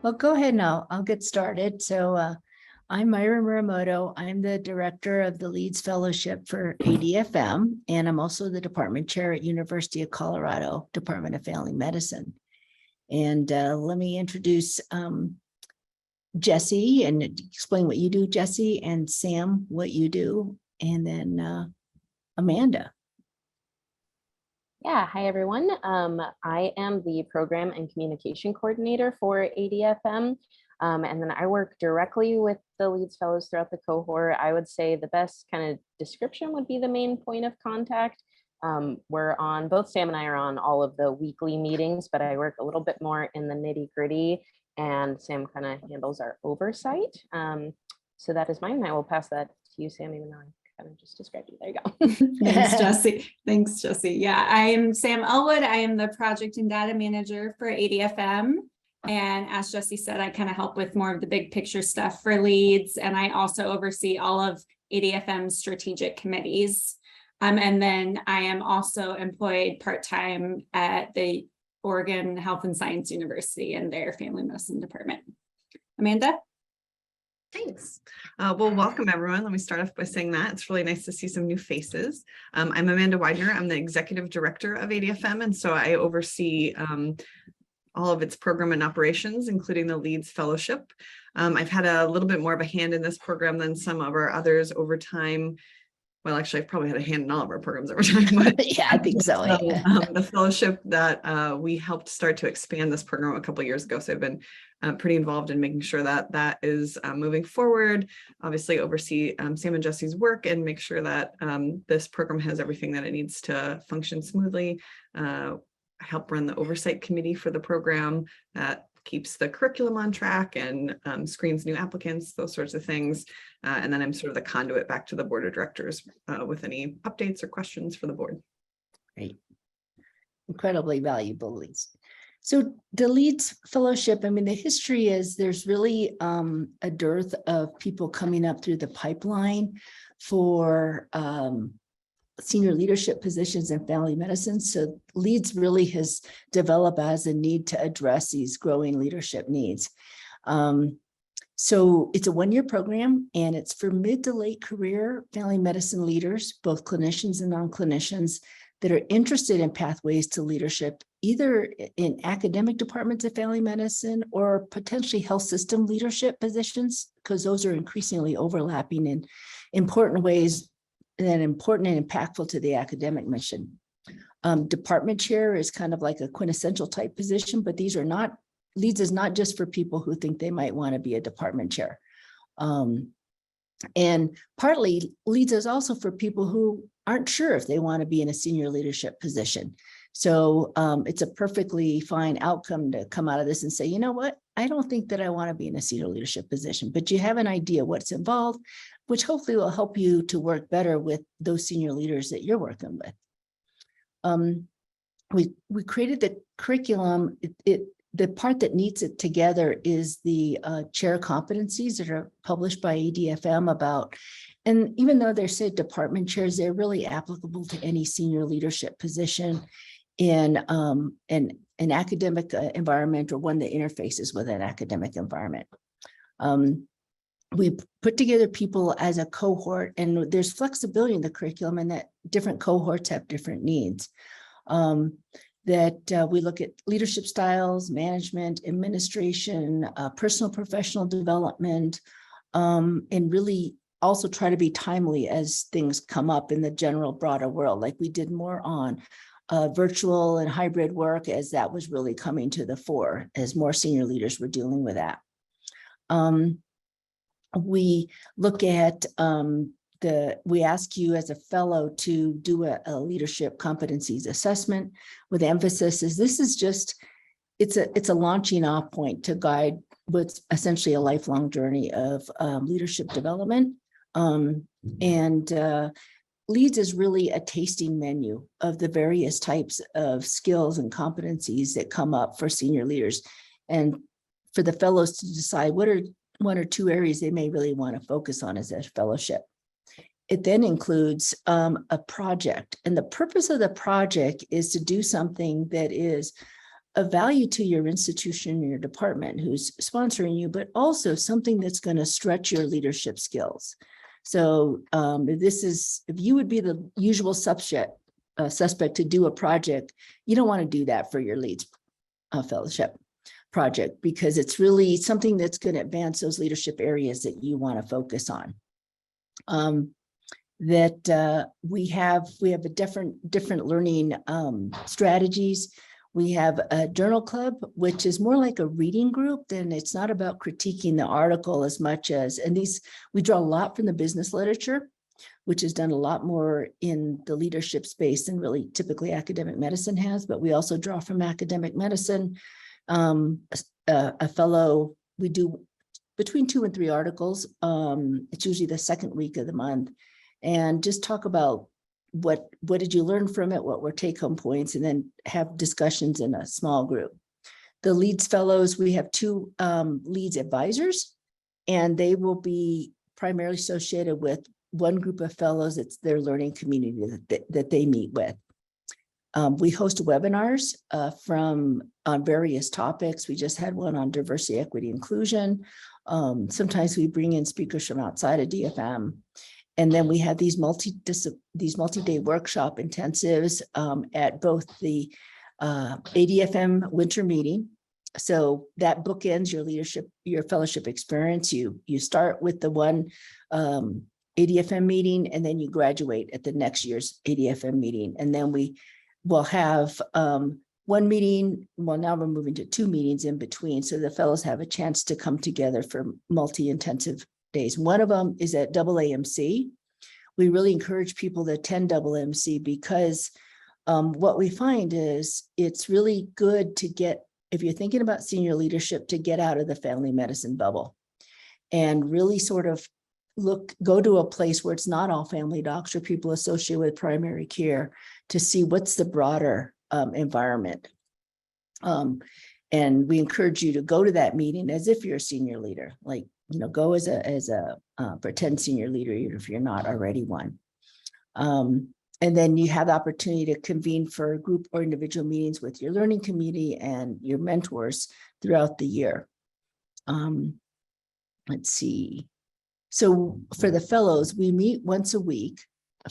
Well, go ahead now. I'll get started. So I'm Myra Muramoto. I'm the director of the Leeds Fellowship for ADFM, and I'm also the department chair at University of Colorado, Department of Family Medicine. And let me introduce Jesse and explain what you do, Jesse, and Sam, what you do, and then Amanda. Yeah, hi everyone. I am the program and communication coordinator for ADFM. And then I work directly with the Leeds Fellows throughout the cohort. I would say the best kind of description would be the main point of contact. We're on, both Sam and I are on all of the weekly meetings, but I work a little bit more in the nitty gritty, and Sam kind of handles our oversight. So that is mine, and I will pass that to you, Sam, even though I kind of just described you. There you go. Thanks, Jesse. Thanks, Jesse. Yeah, I am Sam Elwood. I am the project and data manager for ADFM. And as Jesse said, I kind of help with more of the big picture stuff for Leeds. And I also oversee all of ADFM's strategic committees. And then I am also employed part-time at the Oregon Health and Science University in their family medicine department. Amanda? Thanks. Well, welcome everyone. Let me start off by saying that it's really nice to see some new faces. I'm Amanda Widener. I'm the executive director of ADFM, and so I oversee all of its program and operations, including the Leeds Fellowship. I've had a little bit more of a hand in this program than some of our others over time. Well, actually, I've probably had a hand in all of our programs over time. But Yeah, I think so. The fellowship that we helped start to expand this program a couple of years ago. So I've been pretty involved in making sure that that is moving forward. Obviously, oversee Sam and Jesse's work and make sure that this program has everything that it needs to function smoothly. I help run the oversight committee for the program that keeps the curriculum on track and screens new applicants, those sorts of things. And then I'm sort of the conduit back to the board of directors with any updates or questions for the board. Great. Incredibly valuable, Leeds. So the Leeds Fellowship, I mean, the history is there's really a dearth of people coming up through the pipeline for senior leadership positions in family medicine. So Leeds really has developed as a need to address these growing leadership needs. So it's a one-year program, and it's for mid to late career family medicine leaders, both clinicians and non-clinicians, that are interested in pathways to leadership, either in academic departments of family medicine or potentially health system leadership positions, because those are increasingly overlapping in important ways and important and impactful to the academic mission. Department chair is kind of like a quintessential type position, but these are not, Leeds is not just for people who think they might want to be a department chair. And partly Leeds is also for people who aren't sure if they want to be in a senior leadership position. So it's a perfectly fine outcome to come out of this and say, you know what, I don't think that I want to be in a senior leadership position, but you have an idea what's involved, which hopefully will help you to work better with those senior leaders that you're working with. We created the curriculum. The part that needs it together is the chair competencies that are published by ADFM about, and even though they're said department chairs, they're really applicable to any senior leadership position in an academic environment or one that interfaces with an academic environment. We put together people as a cohort, and there's flexibility in the curriculum and that different cohorts have different needs. We look at leadership styles, management, administration, personal professional development, and really also try to be timely as things come up in the general broader world. Like we did more on virtual and hybrid work as that was really coming to the fore as more senior leaders were dealing with that. We look at we ask you as a fellow to do a leadership competencies assessment with emphasis is this is just, it's a launching off point to guide what's essentially a lifelong journey of leadership development. Leeds is really a tasting menu of the various types of skills and competencies that come up for senior leaders, and for the fellows to decide what are one or two areas they may really want to focus on as a fellowship. It then includes a project, and the purpose of the project is to do something that is of value to your institution and your department who's sponsoring you, but also something that's going to stretch your leadership skills. So if you would be the usual suspect to do a project, you don't want to do that for your leads fellowship project, because it's really something that's going to advance those leadership areas that you want to focus on. We have a different learning strategies. We have a journal club, which is more like a reading group. Then it's not about critiquing the article as much as, and we draw a lot from the business literature, which has done a lot more in the leadership space than really typically academic medicine has, but we also draw from academic medicine. A fellow, we do between 2 and 3 articles. It's usually the second week of the month, and just talk about what did you learn from it, what were take-home points, and then have discussions in a small group. The Leads Fellows, we have 2 Leads advisors, and they will be primarily associated with one group of fellows. It's their learning community that they meet with. We host webinars on various topics. We just had one on diversity, equity, inclusion. Sometimes we bring in speakers from outside of DFM. And then we have these multi-day workshop intensives at both the ADFM winter meeting. So that bookends your fellowship experience. You start with the one ADFM meeting, and then you graduate at the next year's ADFM meeting. And then we'll have one meeting. Well, now we're moving to 2 meetings in between. So the fellows have a chance to come together for multi-intensive days. One of them is at AAMC. We really encourage people to attend AAMC because what we find is it's really good to get, if you're thinking about senior leadership, to get out of the family medicine bubble and really sort of go to a place where it's not all family docs or people associated with primary care to see what's the broader environment. And we encourage you to go to that meeting as if you're a senior leader, like, go as a pretend senior leader, even if you're not already one. And then you have the opportunity to convene for group or individual meetings with your learning community and your mentors throughout the year. Let's see. So for the fellows, we meet once a week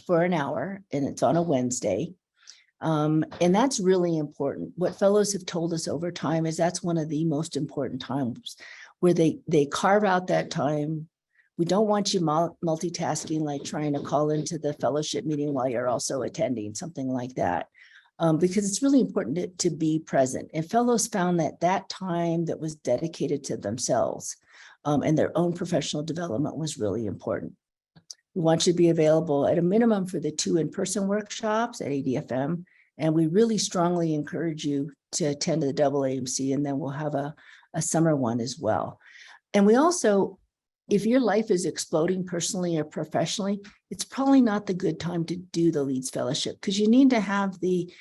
for an hour, and it's on a Wednesday. And that's really important. What fellows have told us over time is that's one of the most important times where they carve out that time. We don't want you multitasking, like trying to call into the fellowship meeting while you're also attending, something like that, because it's really important to be present. And fellows found that time that was dedicated to themselves and their own professional development was really important. We want you to be available at a minimum for the 2 in-person workshops at ADFM, and we really strongly encourage you to attend to the AAMC, and then we'll have a summer one as well. And we also, if your life is exploding personally or professionally, it's probably not the good time to do the Leads Fellowship, because you need to have the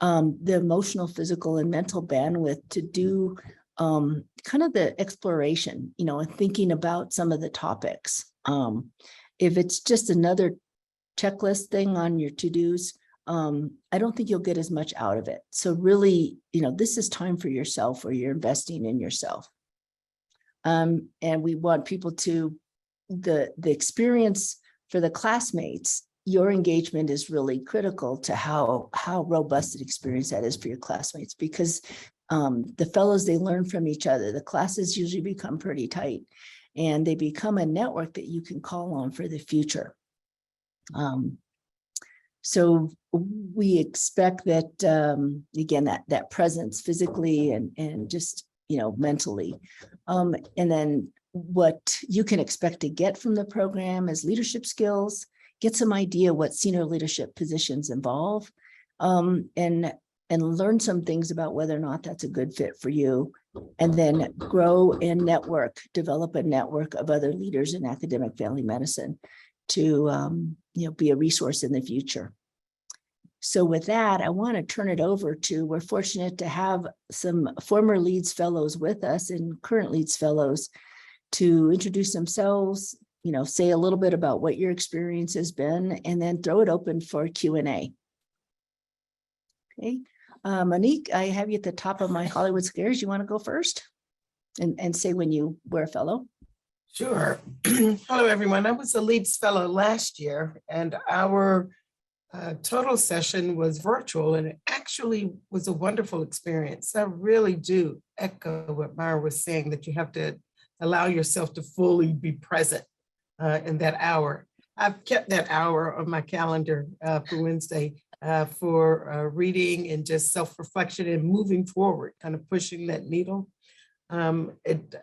emotional, physical, and mental bandwidth to do kind of the exploration, and thinking about some of the topics. If it's just another checklist thing on your to-dos, I don't think you'll get as much out of it. So really, this is time for yourself, where you're investing in yourself. And we want people to, the experience for the classmates, your engagement is really critical to how robust an experience that is for your classmates, because the fellows, they learn from each other. The classes usually become pretty tight, and they become a network that you can call on for the future. So we expect that, again, that presence physically and just, mentally. And then what you can expect to get from the program is leadership skills, get some idea what senior leadership positions involve, and learn some things about whether or not that's a good fit for you. And then grow and network, develop a network of other leaders in academic family medicine to be a resource in the future. So with that, I want to turn it over to, we're fortunate to have some former Leads Fellows with us and current Leads Fellows to introduce themselves, say a little bit about what your experience has been, and then throw it open for Q&A. Okay, Monique, I have you at the top of my Hollywood Squares. You want to go first? And say when you were a fellow? Sure. Hello, everyone. I was a Leeds Fellow last year, and our total session was virtual, and it actually was a wonderful experience. I really do echo what Myra was saying, that you have to allow yourself to fully be present in that hour. I've kept that hour on my calendar for Wednesday for reading and just self-reflection and moving forward, kind of pushing that needle. It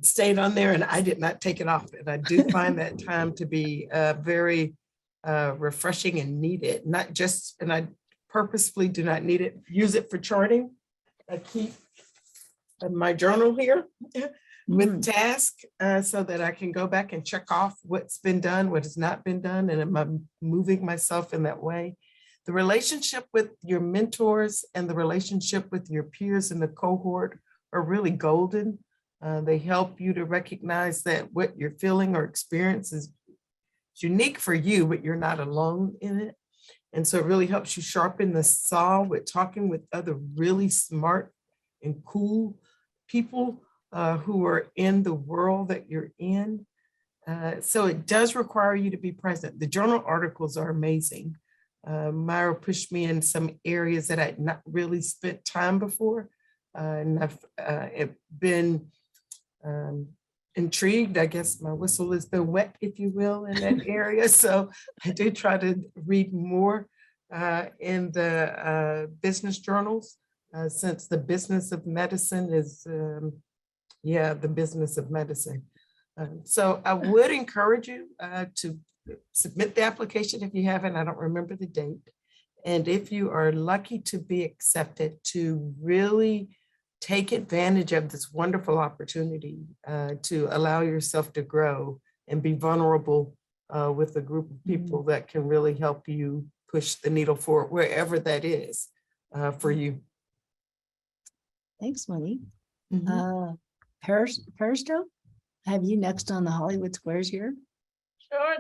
stayed on there and I did not take it off. And I do find that time to be very refreshing and needed, not just, and I purposefully do not need it, use it for charting. I keep my journal here with tasks so that I can go back and check off what's been done, what has not been done, and am I moving myself in that way. The relationship with your mentors and the relationship with your peers in the cohort are really golden. They help you to recognize that what you're feeling or experience is unique for you, but you're not alone in it. And so it really helps you sharpen the saw with talking with other really smart and cool people who are in the world that you're in. So it does require you to be present. The journal articles are amazing. Myra pushed me in some areas that I'd not really spent time before. And I've been intrigued. I guess my whistle has been wet, if you will, in that area. So I do try to read more in the business journals, since the business of medicine is, the business of medicine. So I would encourage you to submit the application if you haven't. I don't remember the date. And if you are lucky to be accepted, to really take advantage of this wonderful opportunity to allow yourself to grow and be vulnerable with a group of people that can really help you push the needle forward, wherever that is for you. Thanks, Monique. Peristo, have you next on the Hollywood Squares here? Sure.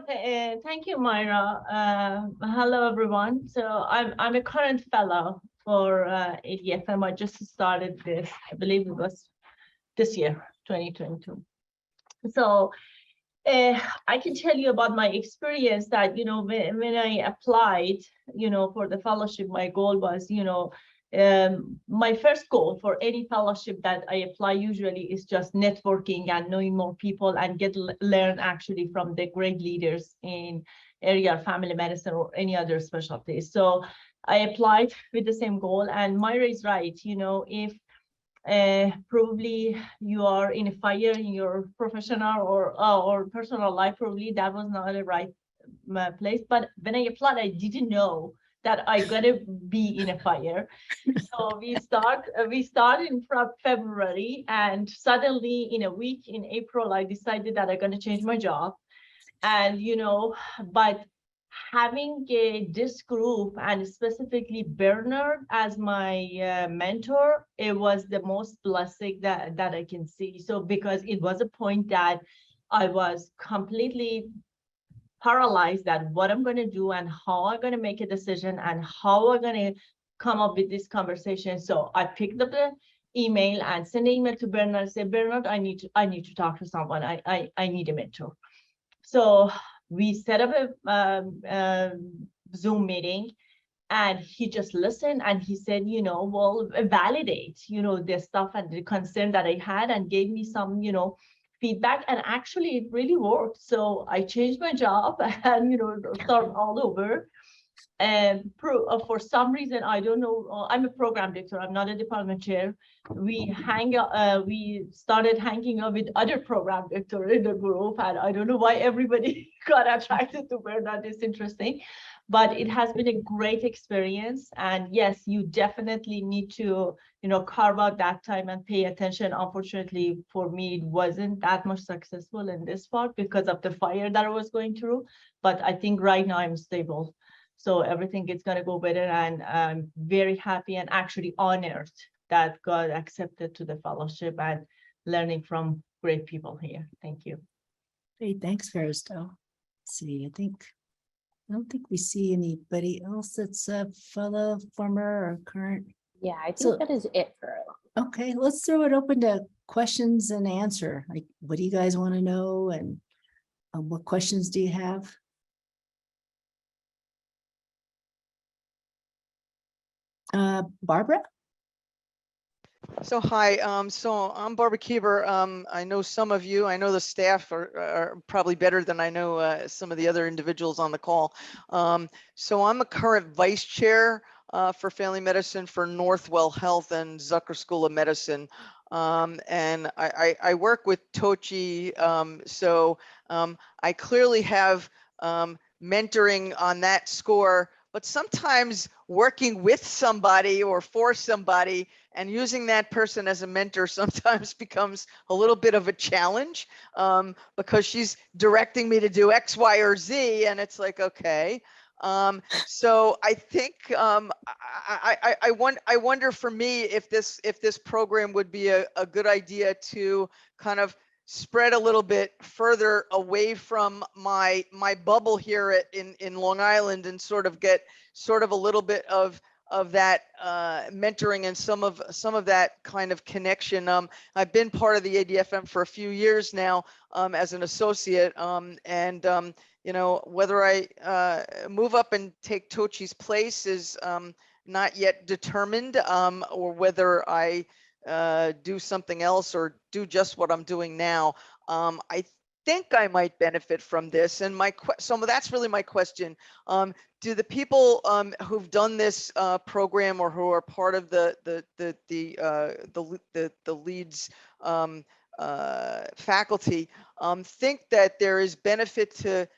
Thank you, Myra. Hello, everyone. So I'm a current fellow for ADFM. I just started this, I believe it was this year, 2022. So I can tell you about my experience that, when I applied, for the fellowship, my goal was, my first goal for any fellowship that I apply usually is just networking and knowing more people and learn actually from the great leaders in area of family medicine or any other specialty. So I applied with the same goal, and Myra is right. If probably you are in a fire in your professional or personal life, probably that was not the right place. But when I applied, I didn't know that I gotta be in a fire. So we start in February, and suddenly in a week in April, I decided that I'm gonna change my job. And but having this group and specifically Bernard as my mentor, it was the most blessing that I can see. So because it was a point that I was completely paralyzed that what I'm going to do and how I'm going to make a decision and how I'm going to come up with this conversation. So I picked up the email and sent an email to Bernard and said, Bernard, I need to talk to someone. I need a mentor. So we set up a Zoom meeting, and he just listened, and he said, well, validate, the stuff and the concern that I had, and gave me some, feedback. And actually it really worked. So I changed my job and start all over. And for some reason, I don't know, I'm a program director, I'm not a department chair. We started hanging out with other program director in the group, and I don't know why everybody got attracted to Bernard. It's interesting, but it has been a great experience. And yes, you definitely need to carve out that time and pay attention. Unfortunately for me, it wasn't that much successful in this part because of the fire that I was going through, but I think right now I'm stable. So everything is going to go better, and I'm very happy and actually honored that God accepted to the fellowship and learning from great people here. Thank you. Great, thanks, Peristo. Let's see, I think I don't think we see anybody else that's a fellow, former, or current. Yeah, I think So- that is it for Okay, let's throw it open to questions and answer. Like, what do you guys want to know, and what questions do you have? Barbara? So hi, so I'm Barbara Kieber. I know some of you, I know the staff are probably better than I know some of the other individuals on the call. So I'm a current vice chair for family medicine for Northwell Health and Zucker School of Medicine. And I work with Tochi, so I clearly have mentoring on that score, but sometimes working with somebody or for somebody and using that person as a mentor sometimes becomes a little bit of a challenge because she's directing me to do X, Y, or Z, and it's like, okay. So I think I wonder for me if this program would be a good idea to kind of spread a little bit further away from my bubble here in Long Island and sort of get sort of a little bit of that mentoring and some of that kind of connection. I've been part of the ADFM for a few years now as an associate, and you know, whether I move up and take Tochi's place is not yet determined, or whether I do something else or do just what I'm doing now. I think I might benefit from this, and so that's really my question. Do the people who've done this program or who are part of the Leeds faculty think that there is benefit to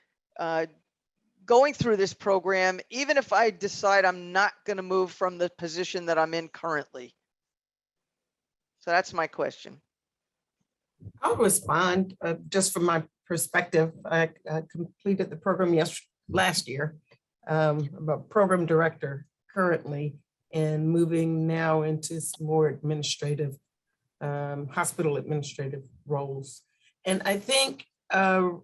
going through this program, even if I decide I'm not going to move from the position that I'm in currently? So that's my question. I'll respond just from my perspective. I completed the program last year. I'm a program director currently and moving now into some more administrative, hospital administrative roles. And I think from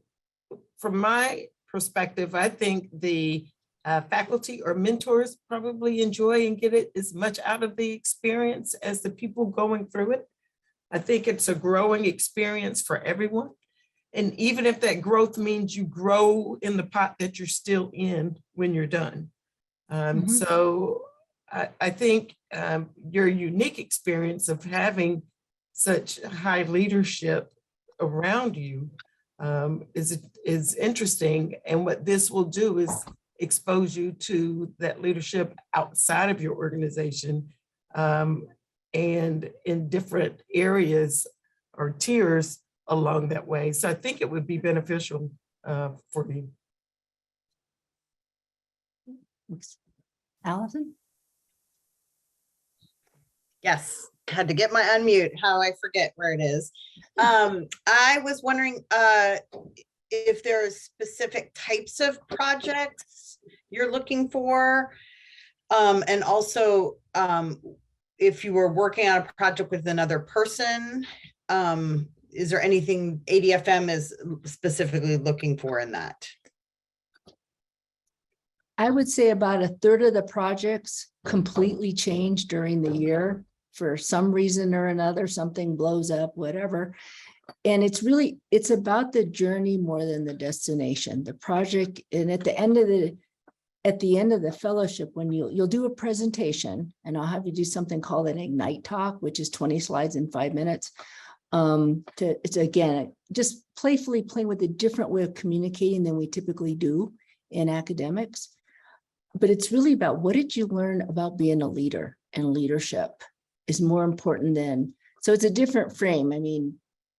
my perspective, I think the faculty or mentors probably enjoy and get it as much out of the experience as the people going through it. I think it's a growing experience for everyone. And even if that growth means you grow in the pot that you're still in when you're done. So I think your unique experience of having such high leadership around you is interesting. And what this will do is expose you to that leadership outside of your organization, and in different areas or tiers along that way. So I think it would be beneficial for me. Allison? Yes, had to get my unmute, how I forget where it is. I was wondering if there are specific types of projects you're looking for. And also if you were working on a project with another person, is there anything ADFM is specifically looking for in that? I would say about a third of the projects completely change during the year for some reason or another, something blows up, whatever. And it's about the journey more than the destination, the project. And at the end of the fellowship, when you'll do a presentation, and I'll have you do something called an Ignite talk, which is 20 slides in 5 minutes. It's again, just playfully playing with a different way of communicating than we typically do in academics. But it's really about, what did you learn about being a leader, and leadership is more important than, so it's a different frame. I mean,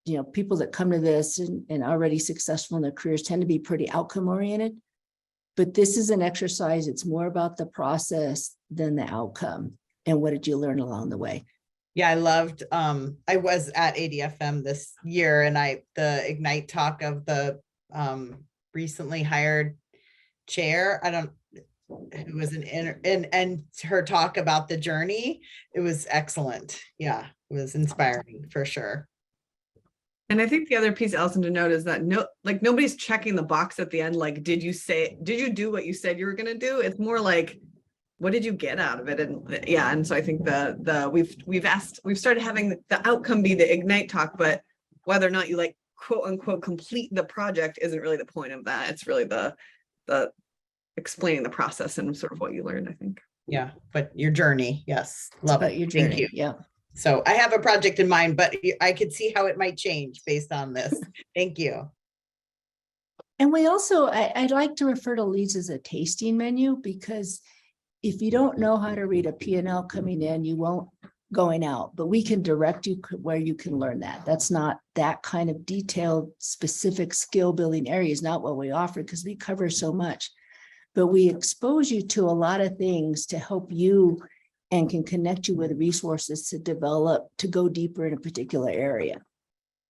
you know, people that come to this and already successful in their careers tend to be pretty outcome oriented, but this is an exercise. It's more about the process than the outcome. And what did you learn along the way? Yeah, I loved, I was at ADFM this year, and the Ignite talk of the recently hired chair, who was and her talk about the journey, it was excellent. Yeah, it was inspiring for sure. And I think the other piece, Allison, to note is that nobody's checking the box at the end. Like, did you do what you said you were going to do? It's more like, what did you get out of it? And yeah, and so I think we've started having the outcome be the Ignite talk, but whether or not you like quote unquote complete the project isn't really the point of that. It's really the explaining the process and sort of what you learned, I think. Yeah, but your journey, yes, It's love about it. your Thank journey. you. Yeah. So I have a project in mind, but I could see how it might change based on this. Thank you. And we also, I'd like to refer to Leads as a tasting menu, because if you don't know how to read a P&L coming in, you won't going out, but we can direct you where you can learn that. That's not that kind of detailed, specific skill building area is not what we offer, because we cover so much. But we expose you to a lot of things to help you and can connect you with resources to develop, to go deeper in a particular area.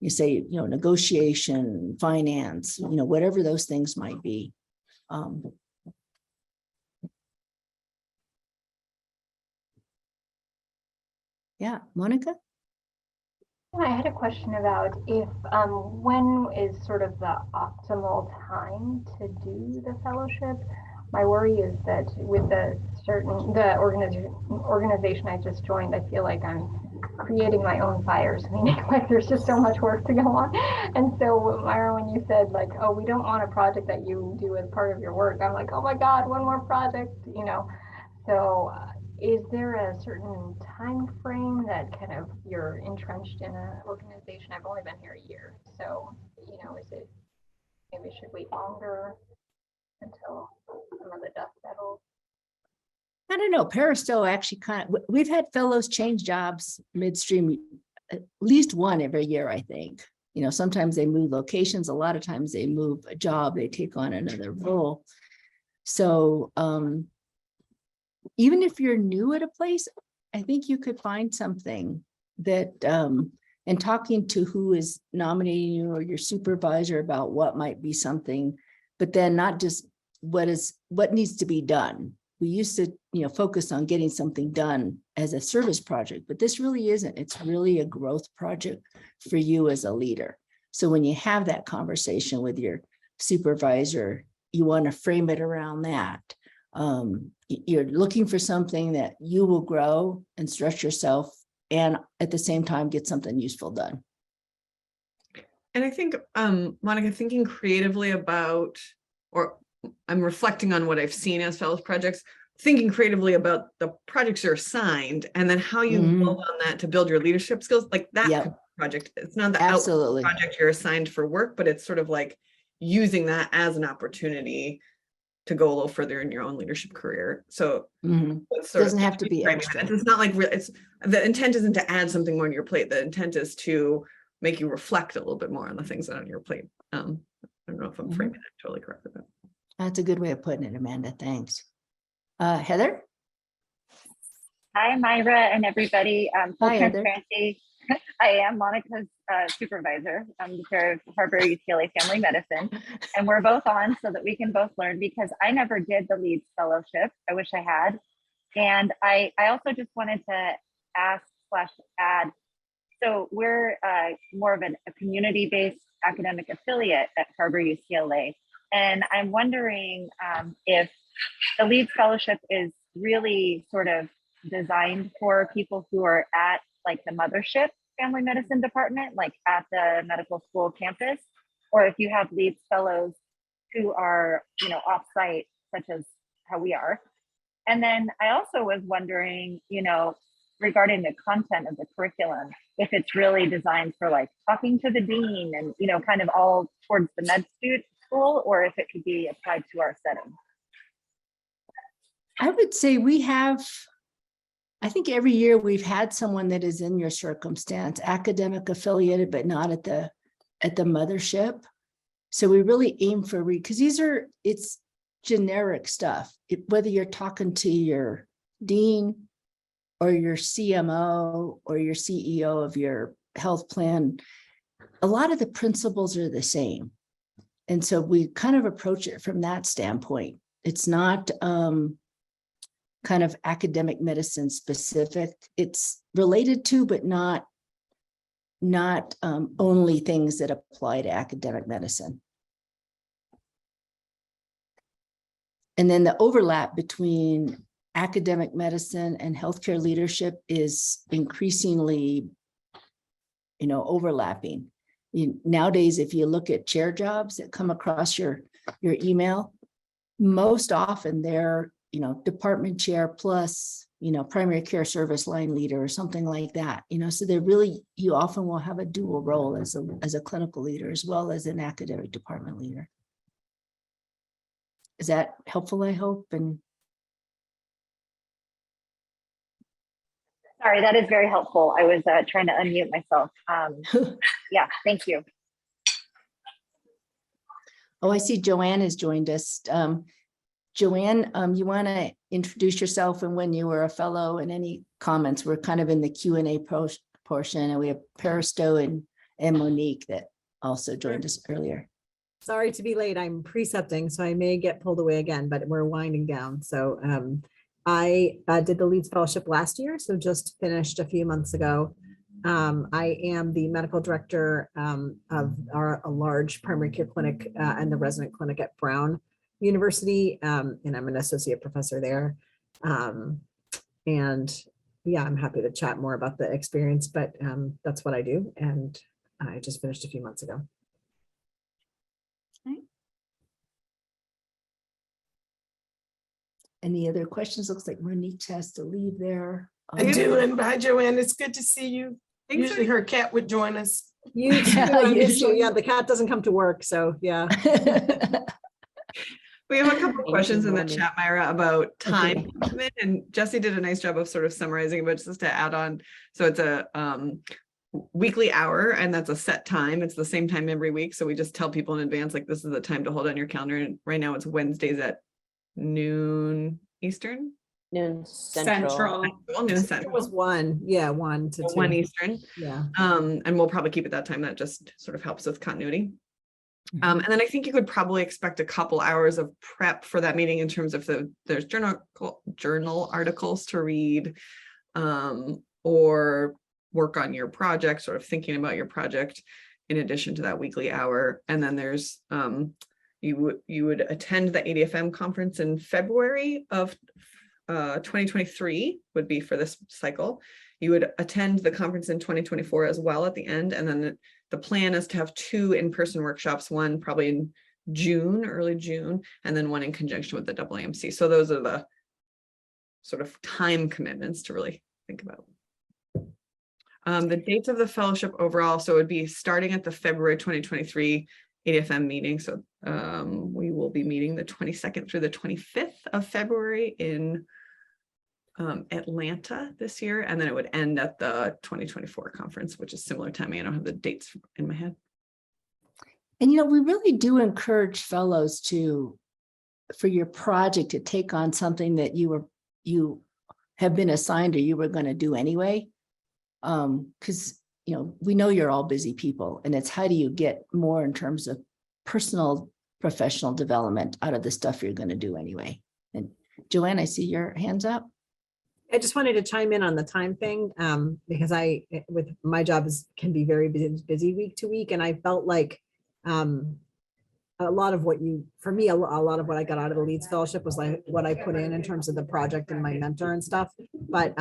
You say, negotiation, finance, whatever those things might be. Yeah, Monica? I had a question about if when is sort of the optimal time to do the fellowship. My worry is that with the organization I just joined, I feel like I'm creating my own fires, meaning like there's just so much work to go on. And so Myra, when you said like, oh, we don't want a project that you do as part of your work, I'm like, oh my God, one more project, So is there a certain time frame that kind of you're entrenched in an organization? I've only been here a year. So, is it maybe should wait longer until some of the dust settles? I don't know. Peristo actually we've had fellows change jobs midstream, at least one every year, I think. Sometimes they move locations. A lot of times they move a job, they take on another role. So even if you're new at a place, I think you could find something that, and talking to who is nominating you or your supervisor about what might be something, but then not just what needs to be done. We used to, focus on getting something done as a service project, but this really isn't. It's really a growth project for you as a leader. So when you have that conversation with your supervisor, you want to frame it around that. You're looking for something that you will grow and stretch yourself and at the same time get something useful done. And I think, Monica, thinking creatively about, or I'm reflecting on what I've seen as fellows projects, thinking creatively about the projects you're assigned and then how you build on that to build your leadership skills, like that could be a project. It's not the Absolutely project you're assigned for work, but it's sort of like using that as an opportunity to go a little further in your own leadership career. So it doesn't have to be extra. It's not like the intent isn't to add something more on your plate. The intent is to make you reflect a little bit more on the things that are on your plate. I don't know if I'm framing it totally correctly. That's a good way of putting it, Amanda. Thanks. Heather? Hi, Myra and everybody. Full Hi, Heather. transparency. I am Monica's supervisor. I'm the chair of Harbor UCLA Family Medicine, and we're both on so that we can both learn, because I never did the Leads Fellowship. I wish I had. And I also just wanted to ask/add, so we're more of a community-based academic affiliate at Harbor UCLA. And I'm wondering if the Leads Fellowship is really sort of designed for people who are at like the mothership family medicine department, like at the medical school campus, or if you have Leads fellows who are, off-site, such as how we are. And then I also was wondering, regarding the content of the curriculum, if it's really designed for like talking to the dean and, kind of all towards the med school, or if it could be applied to our setting. I would say I think every year we've had someone that is in your circumstance, academic affiliated, but not at the mothership. So we really aim for because it's generic stuff. Whether you're talking to your dean or your CMO or your CEO of your health plan, a lot of the principles are the same. And so we kind of approach it from that standpoint. It's not kind of academic medicine specific. It's related to, but not not only things that apply to academic medicine. And then the overlap between academic medicine and healthcare leadership is increasingly, overlapping. Nowadays, if you look at chair jobs that come across your email, most often they're, department chair plus, primary care service line leader or something like that, so they're really, you often will have a dual role as a clinical leader as well as an academic department leader. Is that helpful, I hope? And Sorry, that is very helpful. I was trying to unmute myself. Yeah, thank you. oh, I see Joanne has joined us. Joanne, you want to introduce yourself and when you were a fellow and any comments? We're kind of in the Q&A portion, and we have Peristo and Monique that also joined us earlier. Sorry to be late. I'm precepting, so I may get pulled away again, but we're winding down. So I did the Leeds Fellowship last year, so just finished a few months ago. I am the medical director of a large primary care clinic and the resident clinic at Brown University, and I'm an associate professor there. And yeah, I'm happy to chat more about the experience, but that's what I do. And I just finished a few months ago. Any other questions? Looks like Monique has to leave there. I do, and hi, Joanne. It's good to see you. Thanks, Usually her cat would join us. You too. I miss you. Yeah, the cat doesn't come to work, so yeah. We have a couple of questions in the Monique. chat, Myra, about time commitment, and Jesse did a nice job of sort of summarizing, but just to add on. So it's a weekly hour, and that's a set time. It's the same time every week. So we just tell people in advance, like, this is the time to hold on your calendar. And right now it's Wednesdays at noon Eastern. Noon Central. Well, noon It Central. was 1 to 2. 1 Eastern. Yeah. And we'll probably keep it that time. That just sort of helps with continuity. And then I think you could probably expect a couple hours of prep for that meeting in terms of there's journal articles to read, or work on your project, sort of thinking about your project in addition to that weekly hour. And then there's you would attend the ADFM conference in February of 2023 would be for this cycle. You would attend the conference in 2024 as well at the end. And then the plan is to have 2 in-person workshops, one probably in June, early June, and then one in conjunction with the AAMC. So those are the sort of time commitments to really think about. The dates of the fellowship overall, so it would be starting at the February 2023 ADFM meeting. So we will be meeting the 22nd through the 25th of February in Atlanta this year, and then it would end at the 2024 conference, which is similar timing. I don't have the dates in my head. And we really do encourage fellows for your project to take on something that you have been assigned or you were going to do anyway. Because we know you're all busy people, and it's how do you get more in terms of personal professional development out of the stuff you're going to do anyway. And Joanne, I see your hands up. I just wanted to chime in on the time thing, because with my job can be very busy week to week. And I felt like a lot of what a lot of what I got out of the Leeds Fellowship was like what I put in terms of the project and my mentor and stuff. But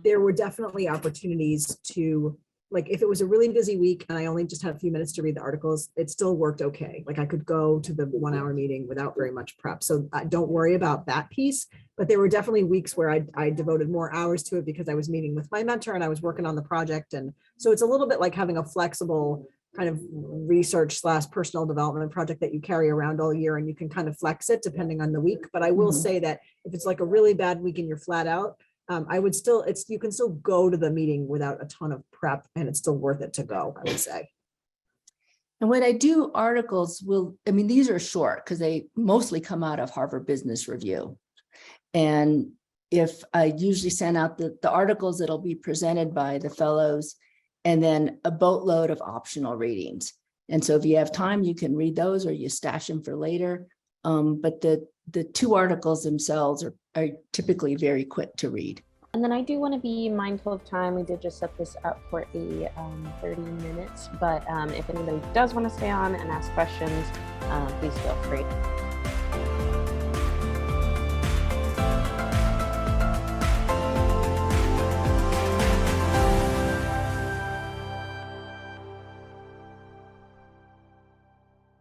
there were definitely opportunities to, like, if it was a really busy week and I only just had a few minutes to read the articles, it still worked okay. Like I could go to the 1 hour meeting without very much prep. So don't worry about that piece. But there were definitely weeks where I devoted more hours to it because I was meeting with my mentor and I was working on the project. And so it's a little bit like having a flexible kind of research / personal development project that you carry around all year, and you can kind of flex it depending on the week. But I will say that if it's like a really bad week and you're flat out, I would still, you can still go to the meeting without a ton of prep, and it's still worth it to go, I would say. And when I do articles, these are short because they mostly come out of Harvard Business Review. And if I usually send out the articles that'll be presented by the fellows, and then a boatload of optional readings. And so if you have time, you can read those or you stash them for later. But the 2 articles themselves are typically very quick to read. And then I do want to be mindful of time. We did just set this up for a 30 minutes, but if anybody does want to stay on and ask questions, please feel free.